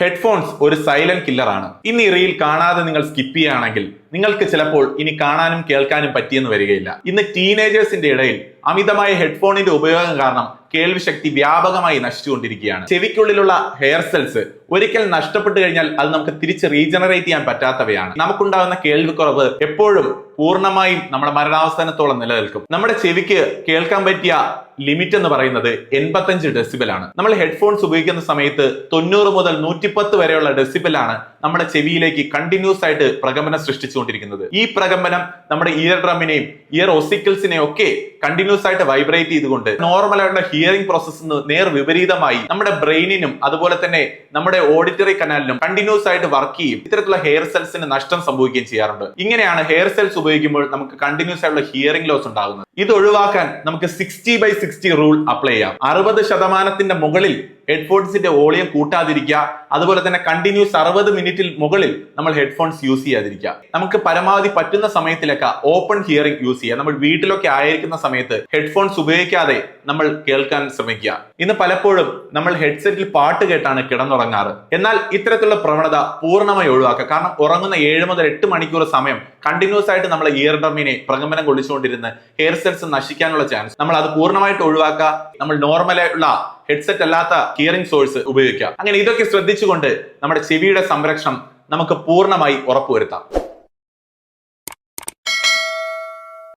Headphones ഒരു silent കില്ലറാണ്. ഇന്ന് ഈ റീൽ കാണാതെ നിങ്ങൾ സ്കിപ്പ് ചെയ്യുകയാണെങ്കിൽ നിങ്ങൾക്ക് ചിലപ്പോൾ ഇനി കാണാനും കേൾക്കാനും പറ്റിയെന്ന് വരികയില്ല. ഇന്ന് ടീനേജേഴ്സിന്റെ ഇടയിൽ അമിതമായ ഹെഡ്ഫോണിന്റെ ഉപയോഗം കാരണം കേൾവി ശക്തി വ്യാപകമായി നശിച്ചുകൊണ്ടിരിക്കുകയാണ്. ചെവിക്കുള്ളിലുള്ള ഹെയർ സെൽസ് ഒരിക്കൽ നഷ്ടപ്പെട്ടു കഴിഞ്ഞാൽ അത് നമുക്ക് തിരിച്ച് റീജനറേറ്റ് ചെയ്യാൻ പറ്റാത്തവയാണ്. നമുക്കുണ്ടാകുന്ന കേൾവിക്കുറവ് എപ്പോഴും പൂർണ്ണമായും നമ്മുടെ മരണാവസാനത്തോളം നിലനിൽക്കും. നമ്മുടെ ചെവിക്ക് കേൾക്കാൻ പറ്റിയ ലിമിറ്റ് എന്ന് പറയുന്നത് 85 ഡെസിബൽ ആണ്. നമ്മൾ ഹെഡ്ഫോൺസ് ഉപയോഗിക്കുന്ന സമയത്ത് 90 മുതൽ 110 വരെയുള്ള ഡെസിബലാണ് നമ്മുടെ ചെവിയിലേക്ക് കണ്ടിന്യൂസ് ആയിട്ട് പ്രകമ്പനം സൃഷ്ടിച്ചുകൊണ്ടിരിക്കുന്നത്. ഈ പ്രകമ്പനം നമ്മുടെ ഇയർ ഡ്രമ്മിനെയും ഇയർ ഒസിക്കിൾസിനെയും ഒക്കെ കണ്ടിന്യൂസ് ആയിട്ട് വൈബ്രേറ്റ് ചെയ്തുകൊണ്ട് നോർമൽ ആയിട്ടുള്ള ഹിയറിംഗ് പ്രോസസ്സിന് നേർ വിപരീതമായി നമ്മുടെ ബ്രെയിനിനും അതുപോലെ തന്നെ നമ്മുടെ ഓഡിറ്ററി കനാലിനും കണ്ടിന്യൂസ് ആയിട്ട് വർക്ക് ചെയ്യും. ഇത്തരത്തിലുള്ള ഹെയർ സെൽസിന് നഷ്ടം സംഭവിക്കുകയും ചെയ്യാറുണ്ട്. ഇങ്ങനെയാണ് ഹെയർ സെൽസ് ഉപയോഗിക്കുമ്പോൾ നമുക്ക് കണ്ടിന്യൂസ് ആയിട്ടുള്ള ഹിയറിംഗ് ലോസ് ഉണ്ടാകുന്നത്. ഇത് ഒഴിവാക്കാൻ നമുക്ക് 60/60 റൂൾ അപ്ലൈ ചെയ്യാം. 60% മുകളിൽ ഹെഡ്ഫോൺസിന്റെ വോളിയം കൂട്ടാതിരിക്കുക. അതുപോലെ തന്നെ കണ്ടിന്യൂസ് 60 മിനിറ്റിൽ മുകളിൽ നമ്മൾ ഹെഡ്ഫോൺസ് യൂസ് ചെയ്യാതിരിക്കുക. നമുക്ക് പരമാവധി പറ്റുന്ന സമയത്തിലൊക്കെ ഓപ്പൺ ഹിയറിംഗ് യൂസ് ചെയ്യുക. നമ്മൾ വീട്ടിലൊക്കെ ആയിരിക്കുന്ന സമയത്ത് ഹെഡ്ഫോൺസ് ഉപയോഗിക്കാതെ നമ്മൾ കേൾക്കാൻ ശ്രമിക്കുക. ഇന്ന് പലപ്പോഴും നമ്മൾ ഹെഡ്സെറ്റിൽ പാട്ട് കേട്ടാണ് കിടന്നുറങ്ങാറ്. എന്നാൽ ഇത്തരത്തിലുള്ള പ്രവണത പൂർണ്ണമായി ഒഴിവാക്കുക. കാരണം ഉറങ്ങുന്ന 7 മുതൽ 8 മണിക്കൂർ സമയം കണ്ടിന്യൂസ് ആയിട്ട് നമ്മൾ ഇയർ ഡ്രമ്മിനെ പ്രകമ്പനം കൊള്ളിച്ചുകൊണ്ടിരുന്ന് ഹെയർ സെൽസ് നശിക്കാനുള്ള ചാൻസ് നമ്മൾ അത് പൂർണ്ണമായിട്ട് ഒഴിവാക്കുക. നമ്മൾ നോർമലായിട്ടുള്ള ഹെഡ്സെറ്റ് അല്ലാത്ത ഹിയറിംഗ് സോഴ്സ് ഉപയോഗിക്കുക. അങ്ങനെ ഇതൊക്കെ ശ്രദ്ധിച്ചുകൊണ്ട് നമ്മുടെ ചെവിയുടെ സംരക്ഷണം നമുക്ക് പൂർണ്ണമായി ഉറപ്പുവരുത്താം.